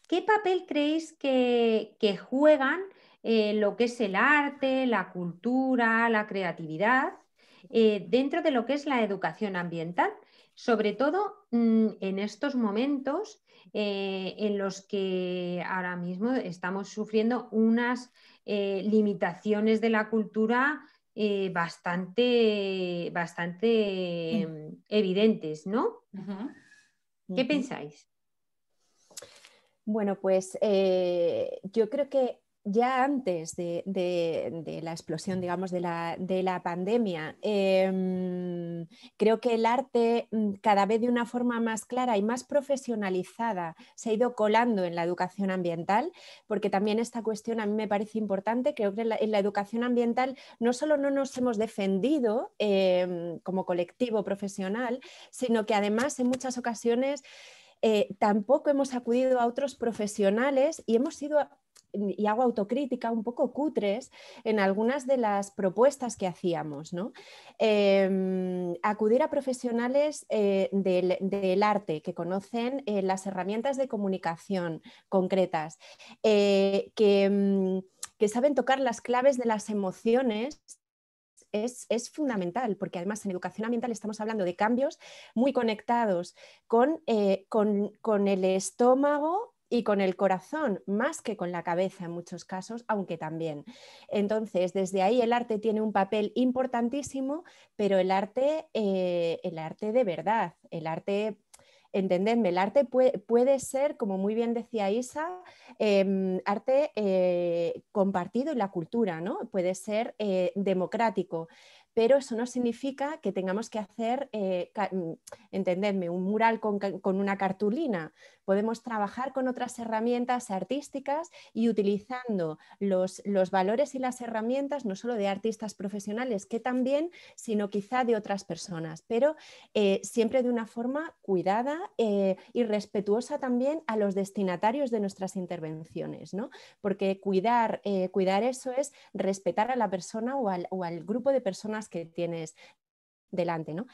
¿Qué papel creéis que juegan lo que es el arte, la cultura, la creatividad dentro de lo que es la educación ambiental? Sobre todo en estos momentos en los que ahora mismo estamos sufriendo unas limitaciones de la cultura bastante evidentes, ¿no? ¿Qué pensáis? Bueno, pues yo creo que ya antes de la explosión, digamos, de la pandemia, creo que el arte cada vez de una forma más clara y más profesionalizada se ha ido colando en la educación ambiental, porque también esta cuestión a mí me parece importante. Creo que en la educación ambiental no solo no nos hemos defendido como colectivo profesional, sino que además en muchas ocasiones tampoco hemos acudido a otros profesionales y hemos sido y hago autocrítica, un poco cutres en algunas de las propuestas que hacíamos, ¿no? Acudir a profesionales del arte que conocen las herramientas de comunicación concretas, que saben tocar las claves de las emociones. Es fundamental, porque además en educación ambiental estamos hablando de cambios muy conectados con el estómago y con el corazón, más que con la cabeza en muchos casos, aunque también. Entonces, desde ahí el arte tiene un papel importantísimo, pero el arte de verdad, el arte... Entendedme, el arte puede ser, como muy bien decía Isa, arte compartido en la cultura, ¿no? Puede ser democrático, pero eso no significa que tengamos que hacer, entendedme, un mural con una cartulina. Podemos trabajar con otras herramientas artísticas y utilizando los valores y las herramientas, no solo de artistas profesionales, que también, sino quizá de otras personas, pero siempre de una forma cuidada y respetuosa también a los destinatarios de nuestras intervenciones, ¿no? Porque cuidar eso es respetar a la persona o al grupo de personas que tienes delante, ¿no?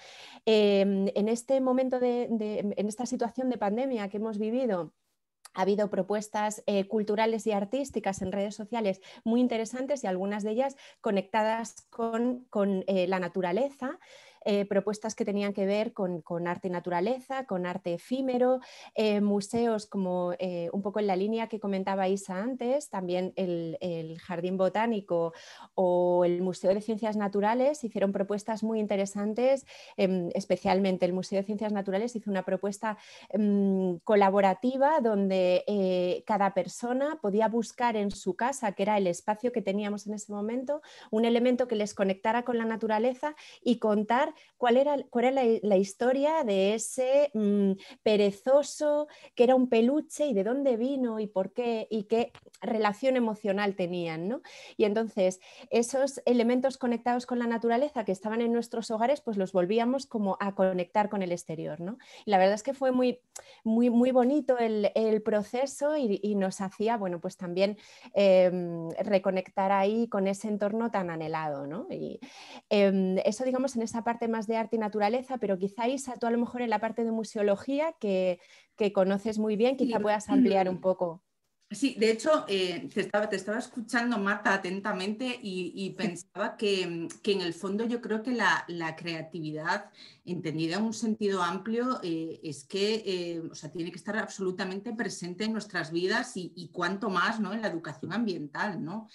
En este momento en esta situación de pandemia que hemos vivido, ha habido propuestas culturales y artísticas en redes sociales muy interesantes y algunas de ellas conectadas con la naturaleza. Propuestas que tenían que ver con arte y naturaleza, con arte efímero, museos como un poco en la línea que comentaba Isa antes, también el Jardín Botánico o el Museo de Ciencias Naturales hicieron propuestas muy interesantes, especialmente el Museo de Ciencias Naturales hizo una propuesta colaborativa donde cada persona podía buscar en su casa, que era el espacio que teníamos en ese momento, un elemento que les conectara con la naturaleza y contar cuál era la historia de ese perezoso que era un peluche y de dónde vino y por qué y qué relación emocional tenían, ¿no? Y entonces esos elementos conectados con la naturaleza que estaban en nuestros hogares, pues los volvíamos como a conectar con el exterior, ¿no? Y la verdad es que fue muy, muy, muy bonito el proceso y nos hacía, bueno, pues también reconectar ahí con ese entorno tan anhelado, ¿no? Y eso, digamos, en esa parte más de arte y naturaleza, pero quizá, Isa, tú a lo mejor en la parte de museología que conoces muy bien, quizá puedas ampliar un poco. Sí, de hecho, te estaba escuchando, Marta, atentamente y pensaba que en el fondo yo creo que la creatividad, entendida en un sentido amplio, es que o sea, tiene que estar absolutamente presente en nuestras vidas y cuanto más, ¿no?, en la educación ambiental, ¿no?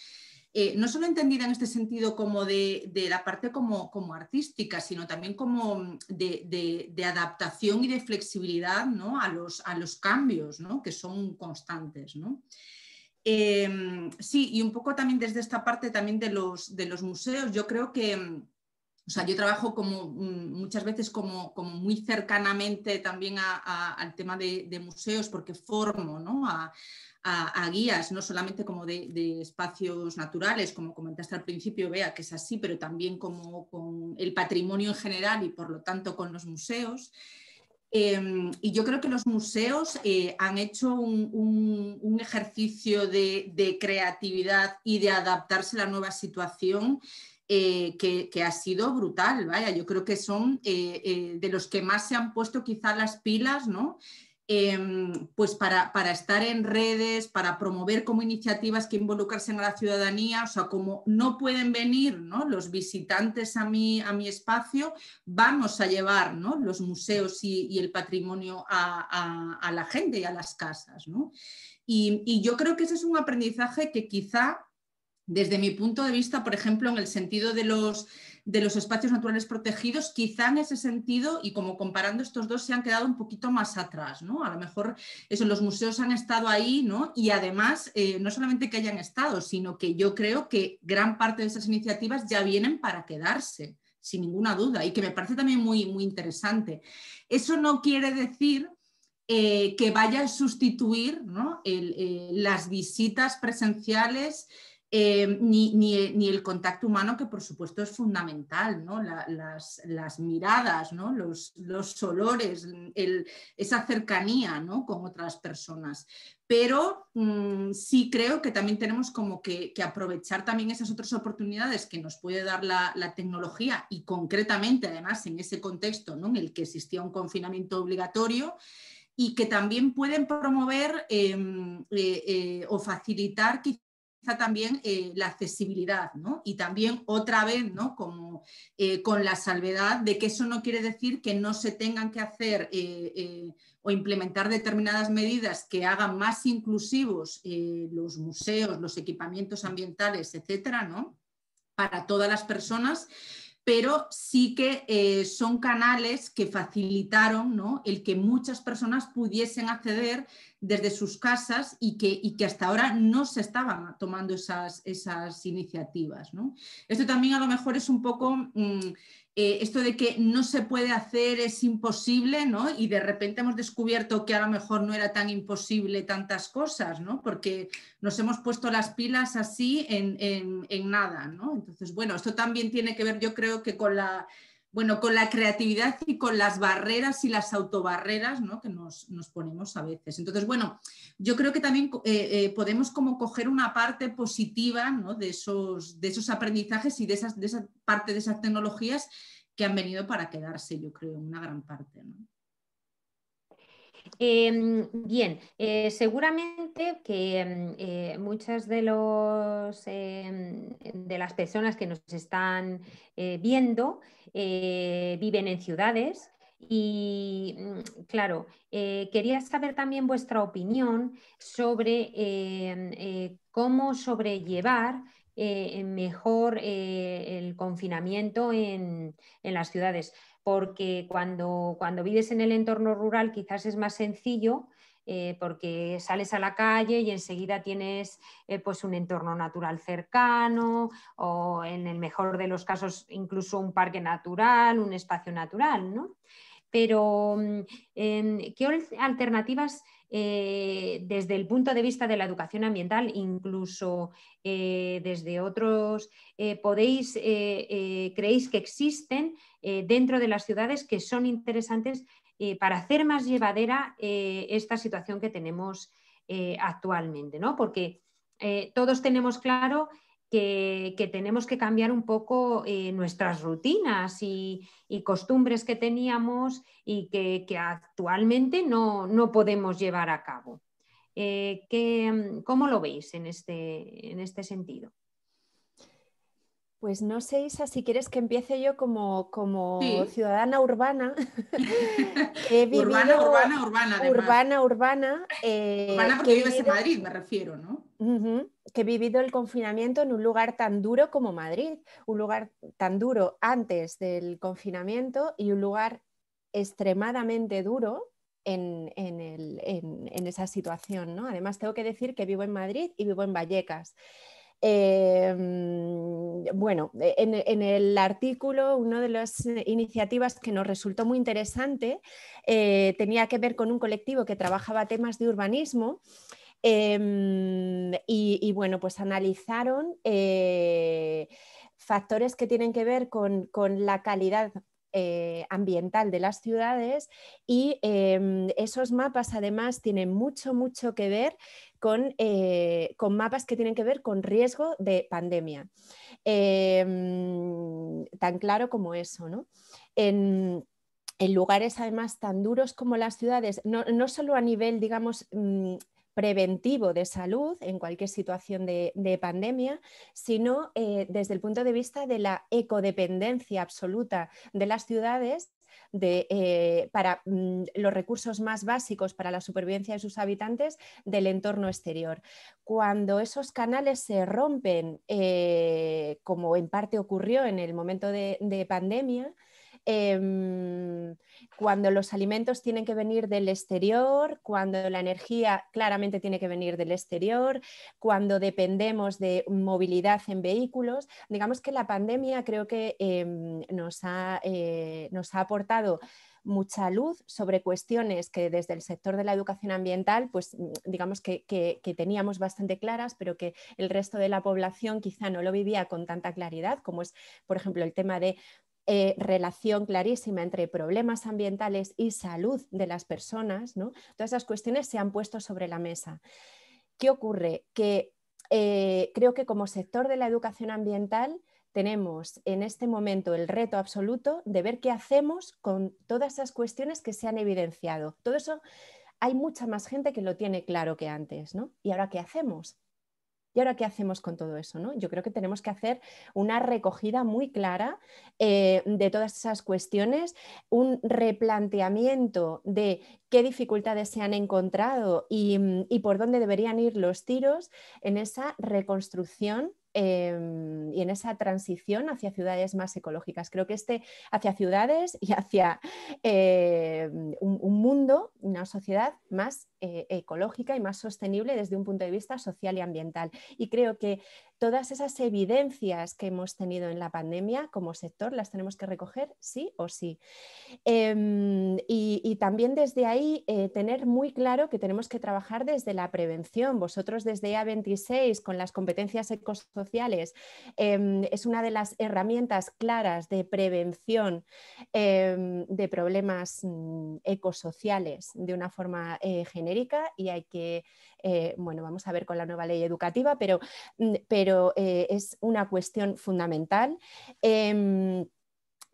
No solo entendida en este sentido como de la parte como artística, sino también como de adaptación y de flexibilidad, ¿no?, a los cambios, ¿no?, que son constantes, ¿no? Sí, y un poco también desde esta parte también de los museos, yo creo que, o sea, yo trabajo como muchas veces como muy cercanamente también al tema de museos porque formo, ¿no?, a guías, no solamente como de espacios naturales, como comentaste al principio, Bea, que es así, pero también como con el patrimonio en general y por lo tanto con los museos. Y yo creo que los museos han hecho un ejercicio de creatividad y de adaptarse a la nueva situación que ha sido brutal. Vaya, yo creo que son de los que más se han puesto quizá las pilas, ¿no? Pues para estar en redes, para promover como iniciativas que involucrarse en la ciudadanía, o sea, como no pueden venir, ¿no?, los visitantes a mi espacio, vamos a llevar, ¿no?, los museos y el patrimonio a la gente y a las casas, ¿no? Y yo creo que ese es un aprendizaje que quizá, desde mi punto de vista, por ejemplo, en el sentido de los espacios naturales protegidos, quizá en ese sentido, y como comparando estos dos, se han quedado un poquito más atrás, ¿no? A lo mejor eso, los museos han estado ahí, ¿no? Y además, no solamente que hayan estado, sino que yo creo que gran parte de esas iniciativas ya vienen para quedarse, sin ninguna duda, y que me parece también muy, muy interesante. Eso no quiere decir que vaya a sustituir, ¿no?, las visitas presenciales ni el contacto humano, que por supuesto es fundamental, ¿no? Las miradas, ¿no? Los olores, esa cercanía, ¿no? Con otras personas. Pero sí creo que también tenemos como que aprovechar también esas otras oportunidades que nos puede dar la tecnología, y concretamente además en ese contexto, ¿no? En el que existía un confinamiento obligatorio, y que también pueden promover o facilitar quizá también la accesibilidad, ¿no? Y también otra vez, ¿no? Como con la salvedad de que eso no quiere decir que no se tengan que hacer o implementar determinadas medidas que hagan más inclusivos los museos, los equipamientos ambientales, etcétera, ¿no? Para todas las personas, pero sí que son canales que facilitaron, ¿no? El que muchas personas pudiesen acceder desde sus casas, y que hasta ahora no se estaban tomando esas iniciativas, ¿no? Esto también a lo mejor es un poco esto de que no se puede hacer, es imposible, ¿no? Y de repente hemos descubierto que a lo mejor no era tan imposible tantas cosas, ¿no? Porque nos hemos puesto las pilas así en nada, ¿no? Entonces, bueno, esto también tiene que ver, yo creo que con la creatividad y con las barreras y las autobarreras, ¿no? Que nos ponemos a veces. Entonces, bueno, yo creo que también podemos como coger una parte positiva, ¿no? de esos aprendizajes y de esa parte de esas tecnologías que han venido para quedarse, yo creo, en una gran parte, ¿no? Bien, seguramente que muchas de las personas que nos están viendo viven en ciudades y, claro, quería saber también vuestra opinión sobre cómo sobrellevar mejor el confinamiento en las ciudades, porque cuando vives en el entorno rural quizás es más sencillo, porque sales a la calle y enseguida tienes pues un entorno natural cercano, o en el mejor de los casos incluso un parque natural, un espacio natural, ¿no? Pero ¿qué alternativas desde el punto de vista de la educación ambiental, incluso desde otros, creéis que existen dentro de las ciudades que son interesantes para hacer más llevadera esta situación que tenemos actualmente, ¿no? Porque todos tenemos claro que tenemos que cambiar un poco nuestras rutinas y costumbres que teníamos y que actualmente no podemos llevar a cabo. ¿Cómo lo veis en este sentido? Pues no sé, Isa, si quieres que empiece yo como Sí. ciudadana urbana, que he vivido urbana, además. urbana, Urbana porque vives en Madrid, me refiero, ¿no? Que he vivido el confinamiento en un lugar tan duro como Madrid, un lugar tan duro antes del confinamiento y un lugar extremadamente duro en esa situación, ¿no? Además, tengo que decir que vivo en Madrid y vivo en Vallecas. Bueno, en el artículo, una de las iniciativas que nos resultó muy interesante tenía que ver con un colectivo que trabajaba temas de urbanismo. Y bueno, pues analizaron factores que tienen que ver con la calidad ambiental de las ciudades, y esos mapas además tienen mucho que ver con mapas que tienen que ver con riesgo de pandemia. Tan claro como eso, ¿no? En lugares además tan duros como las ciudades, no solo a nivel, digamos, preventivo de salud en cualquier situación de pandemia, sino desde el punto de vista de la ecodependencia absoluta de las ciudades para los recursos más básicos para la supervivencia de sus habitantes del entorno exterior. Cuando esos canales se rompen, como en parte ocurrió en el momento de pandemia, cuando los alimentos tienen que venir del exterior, cuando la energía claramente tiene que venir del exterior, cuando dependemos de movilidad en vehículos, digamos que la pandemia creo que nos ha aportado mucha luz sobre cuestiones que desde el sector de la educación ambiental, pues digamos que teníamos bastante claras, pero que el resto de la población quizá no lo vivía con tanta claridad, como es, por ejemplo, el tema de relación clarísima entre problemas ambientales y salud de las personas, ¿no? Todas esas cuestiones se han puesto sobre la mesa. ¿Qué ocurre? Que creo que como sector de la educación ambiental tenemos en este momento el reto absoluto de ver qué hacemos con todas esas cuestiones que se han evidenciado. Todo eso, hay mucha más gente que lo tiene claro que antes, ¿no? ¿Y ahora qué hacemos? ¿Y ahora qué hacemos con todo eso, ¿no? Yo creo que tenemos que hacer una recogida muy clara de todas esas cuestiones, un replanteamiento de qué dificultades se han encontrado y por dónde deberían ir los tiros en esa reconstrucción y en esa transición hacia ciudades más ecológicas. Creo que hacia ciudades y hacia un mundo, una sociedad más ecológica y más sostenible desde un punto de vista social y ambiental. Y creo que todas esas evidencias que hemos tenido en la pandemia como sector las tenemos que recoger sí o sí. Y también desde ahí tener muy claro que tenemos que trabajar desde la prevención. Vosotros desde EA26 con las competencias ecosociales es una de las herramientas claras de prevención de problemas ecosociales de una forma genérica y hay que, bueno, vamos a ver con la nueva ley educativa, pero es una cuestión fundamental.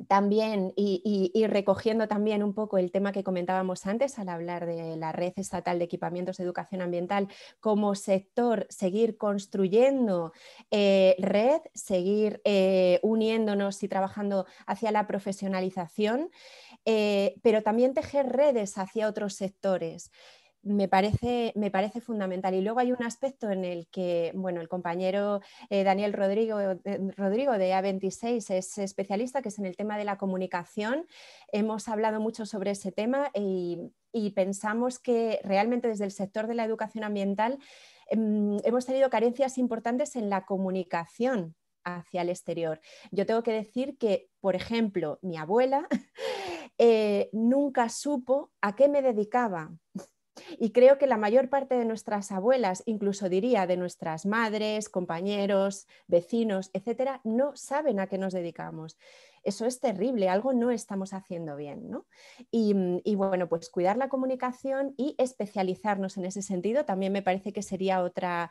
También, y recogiendo también un poco el tema que comentábamos antes al hablar de la red estatal de equipamientos de educación ambiental, como sector seguir construyendo red, seguir uniéndonos y trabajando hacia la profesionalización, pero también tejer redes hacia otros sectores. Me parece fundamental. Y luego hay un aspecto en el que, bueno, el compañero Daniel Rodrigo de A26 es especialista, que es en el tema de la comunicación. Hemos hablado mucho sobre ese tema y pensamos que realmente desde el sector de la educación ambiental hemos tenido carencias importantes en la comunicación hacia el exterior. Yo tengo que decir que, por ejemplo, mi abuela nunca supo a qué me dedicaba. Y creo que la mayor parte de nuestras abuelas, incluso diría de nuestras madres, compañeros, vecinos, etcétera, no saben a qué nos dedicamos. Eso es terrible, algo no estamos haciendo bien, ¿no? Y bueno, pues cuidar la comunicación y especializarnos en ese sentido también me parece que sería otra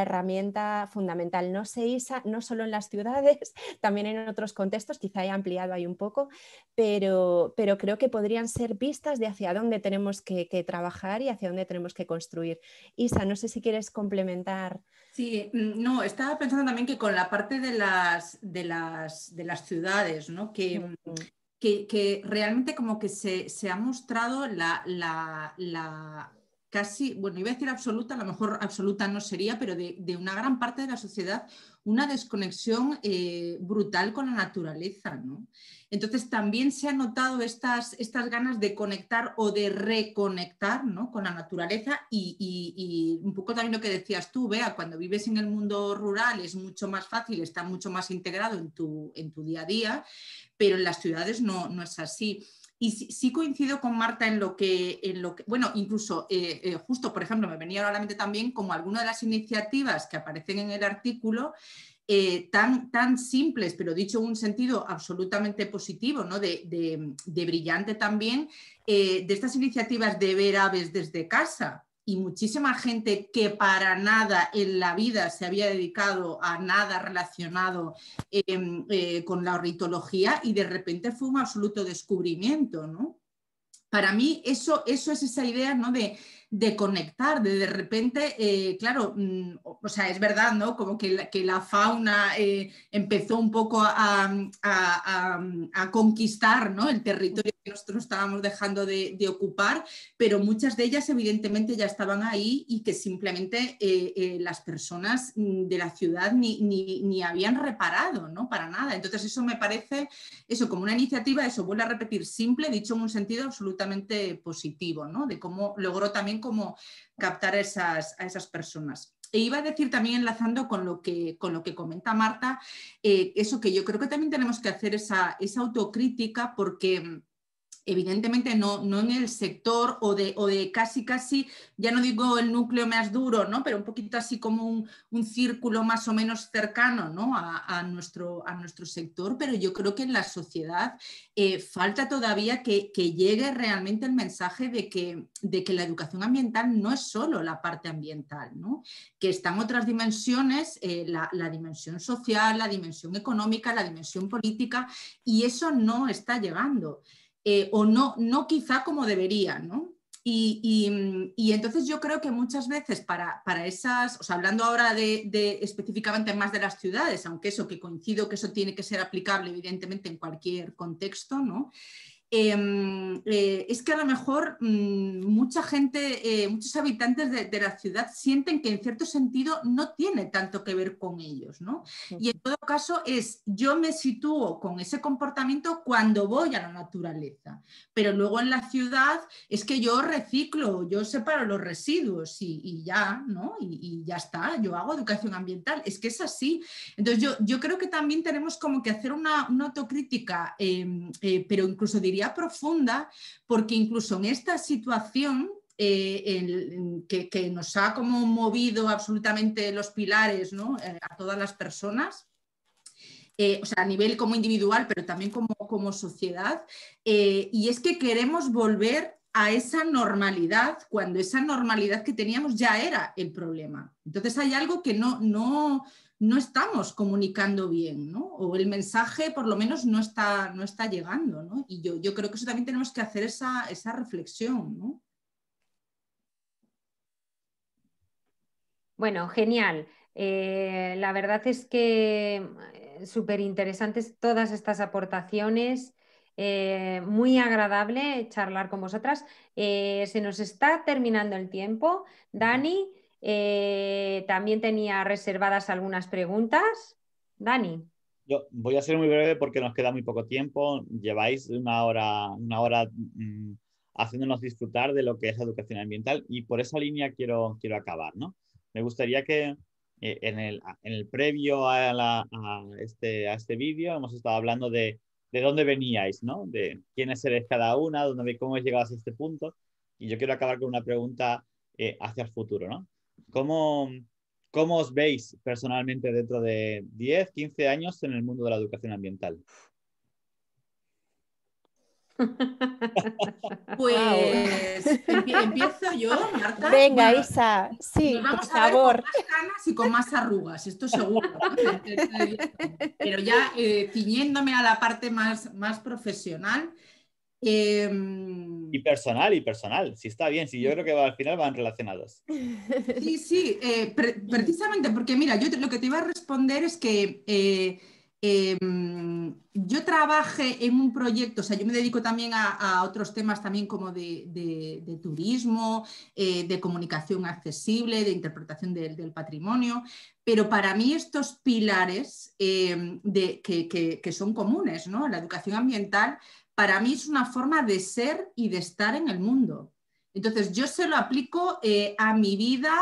herramienta fundamental. No se ISA, no solo en las ciudades, también en otros contextos, quizá he ampliado ahí un poco, pero creo que podrían ser pistas de hacia dónde tenemos que trabajar y hacia dónde tenemos que construir. Isa, no sé si quieres complementar. Sí, no, estaba pensando también que con la parte de las ciudades, ¿no? Que realmente como que se ha mostrado la casi, bueno, iba a decir absoluta, a lo mejor absoluta no sería, pero de una gran parte de la sociedad, una desconexión brutal con la naturaleza, ¿no? Entonces también se han notado estas ganas de conectar o de reconectar, ¿no?, con la naturaleza y un poco también lo que decías tú, Bea, cuando vives en el mundo rural es mucho más fácil, está mucho más integrado en tu día a día, pero en las ciudades no es así. Y sí coincido con Marta en lo que bueno, incluso justo, por ejemplo, me venía a la mente también como algunas de las iniciativas que aparecen en el artículo, tan simples, pero dicho en un sentido absolutamente positivo, ¿no? de brillante también, de estas iniciativas de ver aves desde casa. Y muchísima gente que para nada en la vida se había dedicado a nada relacionado con la ornitología y de repente fue un absoluto descubrimiento, ¿no? Para mí eso es esa idea, ¿no?, de conectar, de repente, claro, o sea, es verdad, ¿no?, como que la fauna empezó un poco a conquistar, ¿no?, el territorio que nosotros estábamos dejando de ocupar, pero muchas de ellas evidentemente ya estaban ahí y que simplemente las personas de la ciudad ni habían reparado, ¿no?, para nada. Entonces eso me parece, eso como una iniciativa, eso vuelvo a repetir, simple, dicho en un sentido absolutamente positivo, ¿no?, de cómo logró también como captar a esas personas. E iba a decir también, enlazando con lo que comenta Marta, eso que yo creo que también tenemos que hacer esa autocrítica porque evidentemente no en el sector o de casi, ya no digo el núcleo más duro, ¿no? Pero un poquito así como un círculo más o menos cercano, ¿no? a nuestro sector, pero yo creo que en la sociedad falta todavía que llegue realmente el mensaje de que la educación ambiental no es solo la parte ambiental, ¿no? Que están otras dimensiones, la dimensión social, la dimensión económica, la dimensión política, y eso no está llegando. O no quizá como debería, ¿no? Y entonces yo creo que muchas veces para esas, o sea, hablando ahora de específicamente más de las ciudades, aunque eso que coincido que eso tiene que ser aplicable evidentemente en cualquier contexto, ¿no? Es que a lo mejor mucha gente, muchos habitantes de la ciudad sienten que en cierto sentido no tiene tanto que ver con ellos, ¿no? Y en todo caso yo me sitúo con ese comportamiento cuando voy a la naturaleza, pero luego en la ciudad es que yo reciclo, yo separo los residuos y ya, ¿no? Y ya está, yo hago educación ambiental, es que es así. Entonces yo creo que también tenemos como que hacer una autocrítica, pero incluso diría profunda, porque incluso en esta situación que nos ha como movido absolutamente los pilares, ¿no? A todas las personas, o sea, a nivel como individual, pero también como sociedad, y es que queremos volver a esa normalidad, cuando esa normalidad que teníamos ya era el problema. Entonces hay algo que no estamos comunicando bien, ¿no? O el mensaje por lo menos no está llegando, ¿no? Y yo creo que eso también tenemos que hacer esa reflexión, ¿no? Bueno, genial. La verdad es que súper interesantes todas estas aportaciones. Muy agradable charlar con vosotras. Se nos está terminando el tiempo. Dani, también tenía reservadas algunas preguntas. Dani. Yo voy a ser muy breve porque nos queda muy poco tiempo. Lleváis una hora haciéndonos disfrutar de lo que es educación ambiental y por esa línea quiero acabar, ¿no? Me gustaría que en el previo a este vídeo hemos estado hablando de dónde veníais, ¿no? De quiénes eres cada una, cómo llegabas a este punto. Y yo quiero acabar con una pregunta hacia el futuro, ¿no? ¿Cómo os veis personalmente dentro de 10, 15 años en el mundo de la educación ambiental? Pues empiezo yo, Marta. Venga, bueno, Isa, sí, nos vamos por a ver con favor. más canas y con más arrugas, esto seguro, ¿no? Pero ya ciñéndome a la parte más profesional. Y personal, si está bien, si yo creo que al final van relacionados. Sí, precisamente porque mira, yo lo que te iba a responder es que yo trabajé en un proyecto, o sea, yo me dedico también a otros temas también como de turismo, de comunicación accesible, de interpretación del patrimonio, pero para mí estos pilares que son comunes, ¿no? La educación ambiental, para mí es una forma de ser y de estar en el mundo. Entonces, yo se lo aplico a mi vida,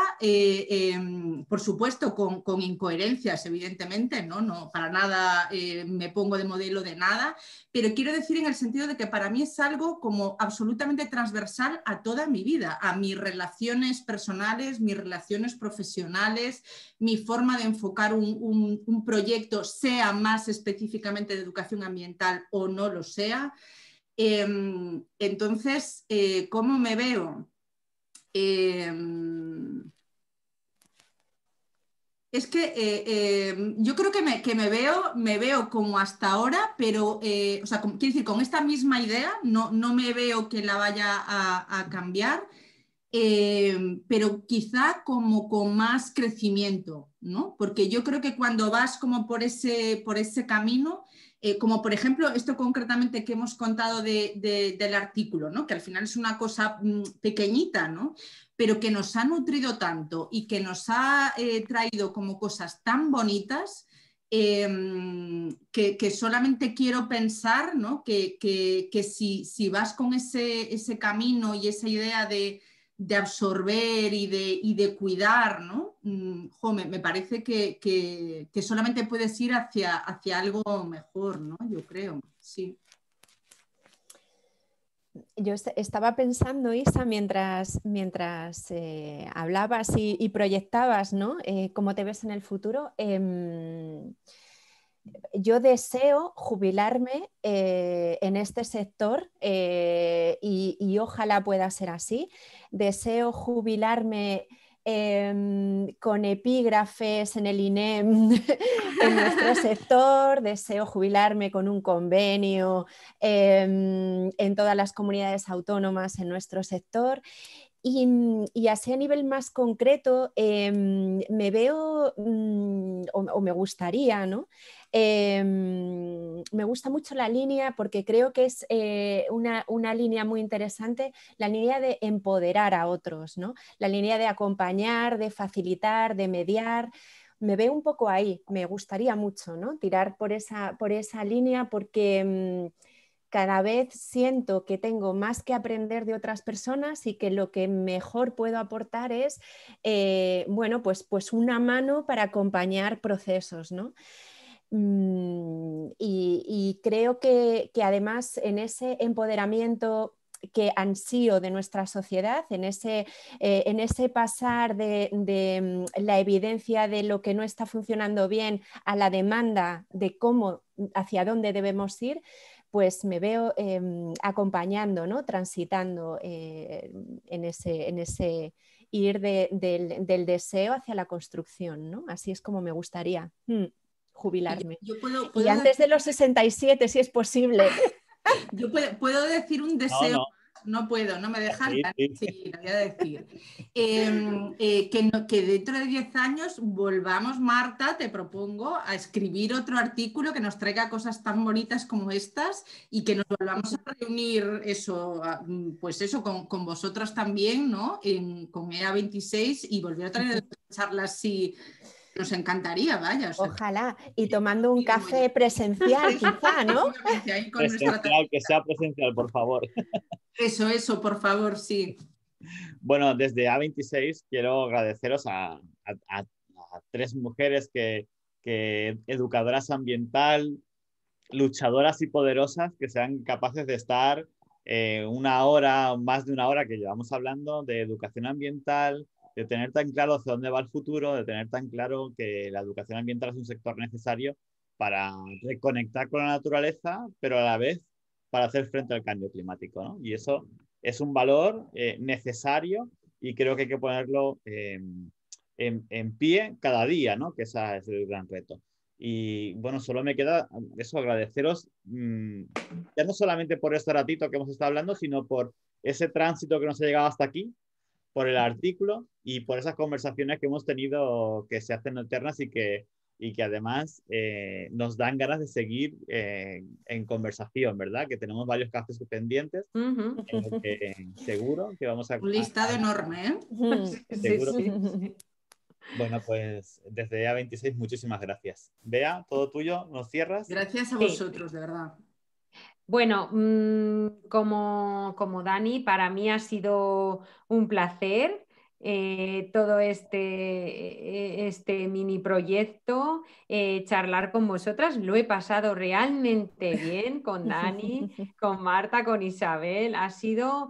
por supuesto, con incoherencias, evidentemente, no para nada me pongo de modelo de nada, pero quiero decir en el sentido de que para mí es algo como absolutamente transversal a toda mi vida, a mis relaciones personales, mis relaciones profesionales, mi forma de enfocar un proyecto, sea más específicamente de educación ambiental o no lo sea. Entonces, ¿cómo me veo? Es que yo creo que me veo como hasta ahora, pero, o sea, quiero decir, con esta misma idea, no me veo que la vaya a cambiar, pero quizá como con más crecimiento, ¿no? Porque yo creo que cuando vas como por ese camino, como por ejemplo esto concretamente que hemos contado del artículo, ¿no? Que al final es una cosa pequeñita, ¿no? Pero que nos ha nutrido tanto y que nos ha traído como cosas tan bonitas, que solamente quiero pensar, ¿no? que si vas con ese camino y esa idea de absorber y de cuidar, ¿no? Me parece que solamente puedes ir hacia algo mejor, ¿no? Yo creo, sí. Yo estaba pensando, Isa, mientras hablabas y proyectabas, ¿no? Cómo te ves en el futuro. Yo deseo jubilarme en este sector y ojalá pueda ser así. Deseo jubilarme con epígrafes en el INEM en nuestro sector, deseo jubilarme con un convenio en todas las comunidades autónomas en nuestro sector. Y así a nivel más concreto, me veo o me gustaría, ¿no? Me gusta mucho la línea porque creo que es una línea muy interesante, la línea de empoderar a otros, ¿no? La línea de acompañar, de facilitar, de mediar. Me veo un poco ahí, me gustaría mucho, ¿no? Tirar por esa línea porque cada vez siento que tengo más que aprender de otras personas y que lo que mejor puedo aportar es bueno, pues una mano para acompañar procesos, ¿no? Y creo que además en ese empoderamiento que ansío de nuestra sociedad, en ese pasar de la evidencia de lo que no está funcionando bien a la demanda de cómo, hacia dónde debemos ir, pues me veo acompañando, ¿no? Transitando en ese ir del deseo hacia la construcción, ¿no? Así es como me gustaría jubilarme. Yo puedo y antes de los 67, si es posible. Yo puedo decir un deseo. No. No puedo, no me dejas. Sí. Sí, lo voy a decir. Que dentro de 10 años volvamos, Marta, te propongo, a escribir otro artículo que nos traiga cosas tan bonitas como estas y que nos volvamos a reunir pues eso, con vosotras también, ¿no? Con EA26 y volver a traer charlas así. Nos encantaría, vaya. O sea, ojalá, y tomando un café presencial, quizá, ¿no? Ahí con Presencial, que sea presencial, por favor. Eso, por favor, sí. Bueno, desde A26 quiero agradeceros a 3 mujeres que educadoras ambiental, luchadoras y poderosas, que sean capaces de estar una hora, más de una hora que llevamos hablando de educación ambiental, de tener tan claro hacia dónde va el futuro, de tener tan claro que la educación ambiental es un sector necesario para reconectar con la naturaleza, pero a la vez para hacer frente al cambio climático, ¿no? Y eso es un valor necesario y creo que hay que ponerlo en pie cada día, ¿no? Que ese es el gran reto. Y bueno, solo me queda eso, agradeceros ya no solamente por este ratito que hemos estado hablando, sino por ese tránsito que nos ha llegado hasta aquí, por el artículo y por esas conversaciones que hemos tenido que se hacen eternas y que además nos dan ganas de seguir en conversación, ¿verdad? Que tenemos varios cafés pendientes, seguro que vamos a... Un listado enorme, ¿eh? Seguro. Sí. Bueno, pues desde A26 muchísimas gracias. Bea, todo tuyo, ¿nos cierras? Gracias a vosotros, de verdad. Bueno, como Dani, para mí ha sido un placer todo este mini proyecto, charlar con vosotras. Lo he pasado realmente bien con Dani, con Marta, con Isabel. Ha sido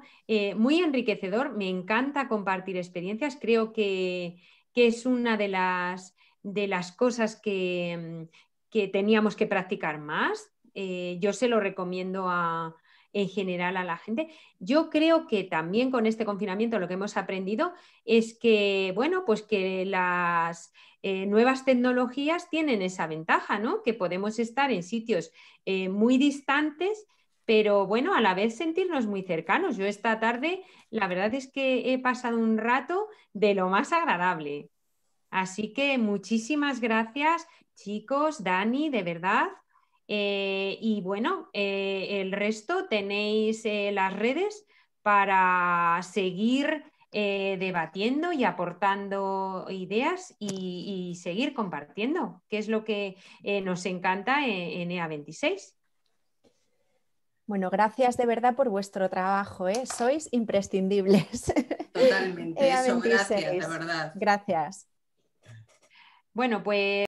muy enriquecedor. Me encanta compartir experiencias. Creo que es una de las cosas que teníamos que practicar más. Yo se lo recomiendo en general a la gente. Yo creo que también con este confinamiento lo que hemos aprendido es que, bueno, pues que las nuevas tecnologías tienen esa ventaja, ¿no? Que podemos estar en sitios muy distantes, pero bueno, a la vez sentirnos muy cercanos. Yo esta tarde, la verdad es que he pasado un rato de lo más agradable. Así que muchísimas gracias, chicos, Dani, de verdad. Y bueno, el resto tenéis las redes para seguir debatiendo y aportando ideas y seguir compartiendo, que es lo que nos encanta en EA26. Bueno, gracias de verdad por vuestro trabajo, ¿eh? Sois imprescindibles. Totalmente, eso, EA26. gracias, de verdad. Gracias. Bueno, pues...